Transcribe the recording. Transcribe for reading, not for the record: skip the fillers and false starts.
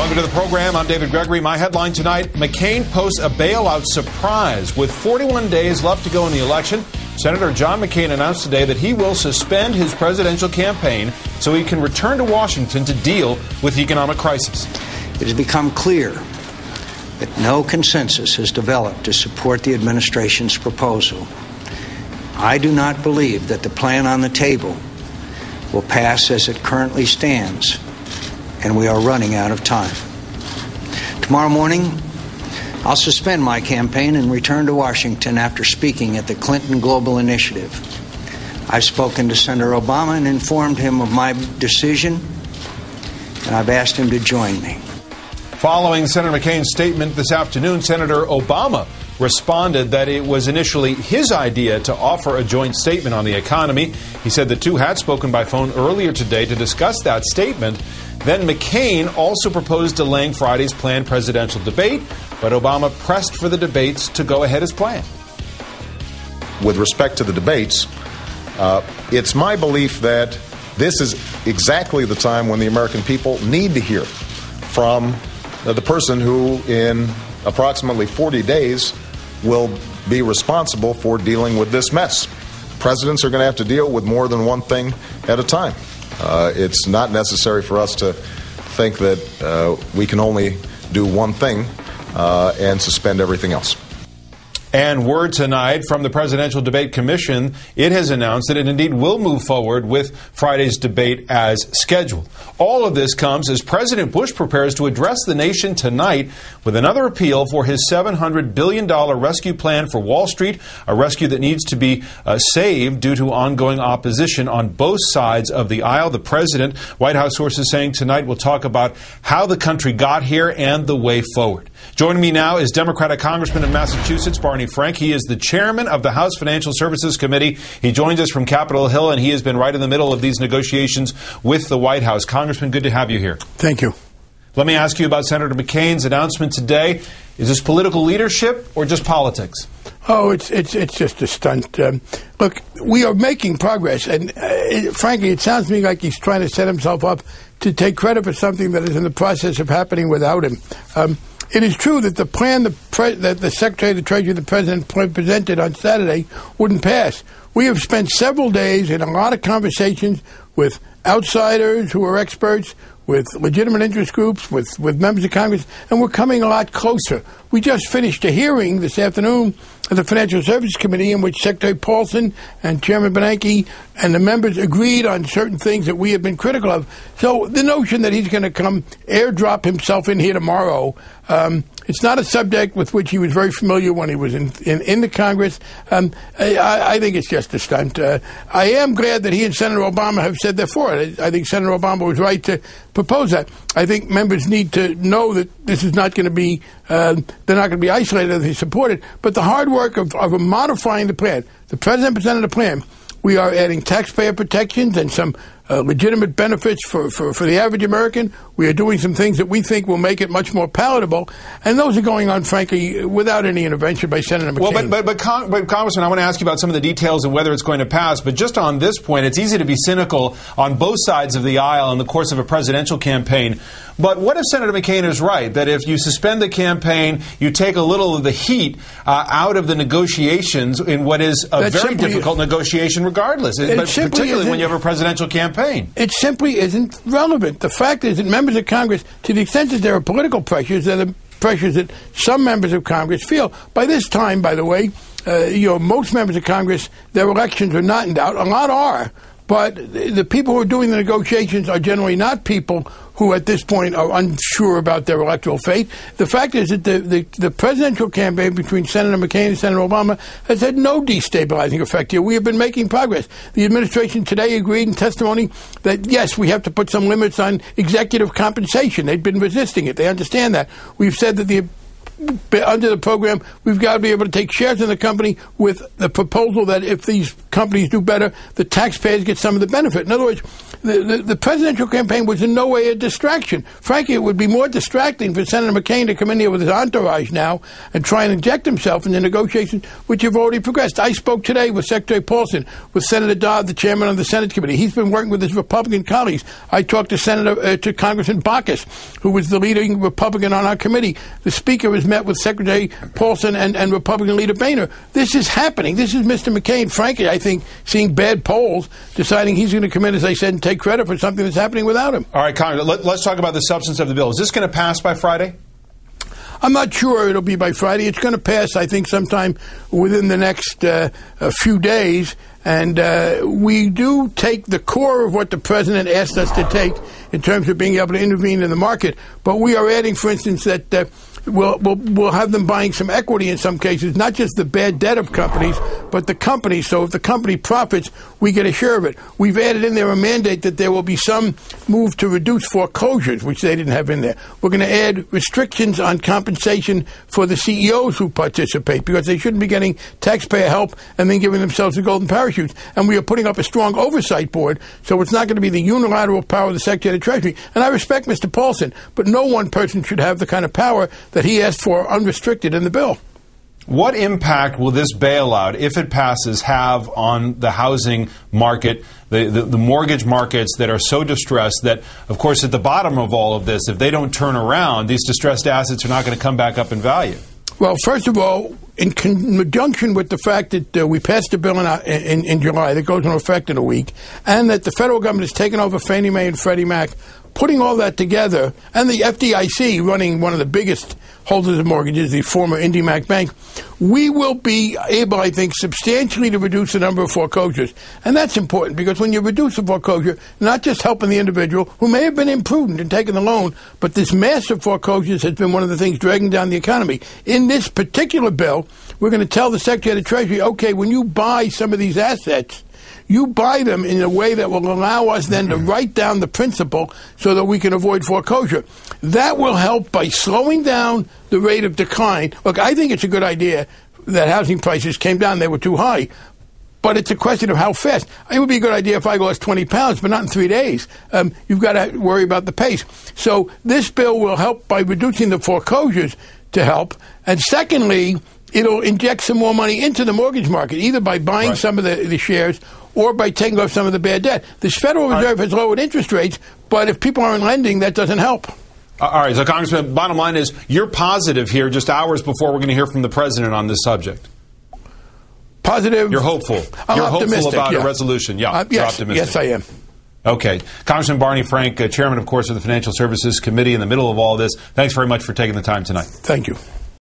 Welcome to the program. I'm David Gregory. My headline tonight, McCain posts a bailout surprise. With 41 days left to go in the election, Senator John McCain announced today that he will suspend his presidential campaign so he can return to Washington to deal with the economic crisis. It has become clear that no consensus has developed to support the administration's proposal. I do not believe that the plan on the table will pass as it currently stands, and we are running out of time. Tomorrow morning, I'll suspend my campaign and return to Washington after speaking at the Clinton Global Initiative. I've spoken to Senator Obama and informed him of my decision, and I've asked him to join me. Following Senator McCain's statement this afternoon, Senator Obama responded that it was initially his idea to offer a joint statement on the economy. He said the two had spoken by phone earlier today to discuss that statement. Then McCain also proposed delaying Friday's planned presidential debate, but Obama pressed for the debates to go ahead as planned. With respect to the debates, it's my belief that this is exactly the time when the American people need to hear from the person who, in approximately 40 days, will be responsible for dealing with this mess. Presidents are going to have to deal with more than one thing at a time. It's not necessary for us to think that we can only do one thing and suspend everything else. And word tonight from the Presidential Debate Commission, it has announced that it indeed will move forward with Friday's debate as scheduled. All of this comes as President Bush prepares to address the nation tonight with another appeal for his $700 billion rescue plan for Wall Street, a rescue that needs to be saved due to ongoing opposition on both sides of the aisle. The president, White House sources saying tonight, will talk about how the country got here and the way forward. Joining me now is Democratic Congressman in Massachusetts, Barney Frank. He is the chairman of the House Financial Services Committee. He joins us from Capitol Hill, and he has been right in the middle of these negotiations with the White House. Congressman, good to have you here. Thank you. Let me ask you about Senator McCain's announcement today. Is this political leadership or just politics? Oh, it's just a stunt. Look, we are making progress, and frankly, it sounds to me like he's trying to set himself up to take credit for something that is in the process of happening without him. It is true that the plan that the Secretary of the Treasury, the President, presented on Saturday wouldn't pass. We have spent several days in a lot of conversations with outsiders who are experts, with legitimate interest groups, with members of Congress, and we're coming a lot closer. We just finished a hearing this afternoon of the Financial Services Committee in which Secretary Paulson and Chairman Bernanke and the members agreed on certain things that we have been critical of. So the notion that he's going to come airdrop himself in here tomorrow, it's not a subject with which he was very familiar when he was in the Congress. I think it's just a stunt. I am glad that he and Senator Obama have said they're for it. I think Senator Obama was right to propose that. I think members need to know that this is not going to be, they're not going to be isolated if they support it. But the hard work of modifying the plan, the President presented a plan. We are adding taxpayer protections and some legitimate benefits for the average American. We are doing some things that we think will make it much more palatable, and those are going on, frankly, without any intervention by Senator McCain. Well, but Congressman, I want to ask you about some of the details of whether it's going to pass, but just on this point, it's easy to be cynical on both sides of the aisle in the course of a presidential campaign. But what if Senator McCain is right, that if you suspend the campaign, you take a little of the heat out of the negotiations in what is a very difficult negotiation regardless, particularly when you have a presidential campaign? It simply isn't relevant. The fact is that members of Congress, to the extent that there are political pressures, they're the pressures that some members of Congress feel. By this time, by the way, most members of Congress, their elections are not in doubt. A lot are. But the people who are doing the negotiations are generally not people who at this point are unsure about their electoral fate. The fact is that the presidential campaign between Senator McCain and Senator Obama has had no destabilizing effect here. We have been making progress. The administration today agreed in testimony that, yes, we have to put some limits on executive compensation. They've been resisting it. They understand that. We've said that under the program, we've got to be able to take shares in the company with the proposal that if these companies do better, the taxpayers get some of the benefit. In other words, the presidential campaign was in no way a distraction. Frankly, it would be more distracting for Senator McCain to come in here with his entourage now and try and inject himself in the negotiations which have already progressed. I spoke today with Secretary Paulson, with Senator Dodd, the chairman of the Senate committee. He's been working with his Republican colleagues. I talked to Congressman Baucus, who was the leading Republican on our committee. The Speaker has met with Secretary Paulson and Republican leader Boehner. This is happening. This is Mr. McCain, frankly, I think, seeing bad polls, deciding he's going to come in, as I said, and take credit for something that's happening without him. All right, Congressman, let's talk about the substance of the bill. Is this going to pass by Friday? I'm not sure it'll be by Friday. It's going to pass, I think, sometime within the next few days. And we do take the core of what the president asked us to take in terms of being able to intervene in the market. But we are adding, for instance, that we'll have them buying some equity in some cases, not just the bad debt of companies, but the company. So if the company profits, we get a share of it. We've added in there a mandate that there will be some move to reduce foreclosures, which they didn't have in there. We're going to add restrictions on compensation for the CEOs who participate, because they shouldn't be getting taxpayer help and then giving themselves a golden parachute. And we are putting up a strong oversight board, so it's not going to be the unilateral power of the Secretary of the Treasury. And I respect Mr. Paulson, but no one person should have the kind of power that he asked for unrestricted in the bill. What impact will this bailout, if it passes, have on the housing market, the mortgage markets that are so distressed that, of course, at the bottom of all of this, if they don't turn around, these distressed assets are not going to come back up in value? Well, first of all, in conjunction with the fact that we passed a bill in July that goes into effect in a week, and that the federal government has taken over Fannie Mae and Freddie Mac, putting all that together, and the FDIC running one of the biggest holders of mortgages, the former IndyMac Bank, we will be able, I think, substantially to reduce the number of foreclosures. And that's important, because when you reduce the foreclosure, not just helping the individual who may have been imprudent in taking the loan, but this massive foreclosures has been one of the things dragging down the economy. In this particular bill, we're going to tell the Secretary of the Treasury, okay, when you buy some of these assets, you buy them in a way that will allow us then to write down the principal so that we can avoid foreclosure. That will help by slowing down the rate of decline. Look, I think it's a good idea that housing prices came down. They were too high. But it's a question of how fast. It would be a good idea if I lost 20 pounds, but not in 3 days. You've got to worry about the pace. So this bill will help by reducing the foreclosures to help. And secondly, it'll inject some more money into the mortgage market, either by buying some of the shares or by taking off some of the bad debt. The Federal Reserve has lowered interest rates, but if people aren't lending, that doesn't help. All right, so Congressman, bottom line is you're positive here just hours before we're going to hear from the president on this subject. Positive. You're hopeful. I'm you're optimistic, hopeful about yeah. a resolution. Yeah, yes, you're optimistic. Yes, I am. Okay. Congressman Barney Frank, chairman, of course, of the Financial Services Committee, in the middle of all this. Thanks very much for taking the time tonight. Thank you.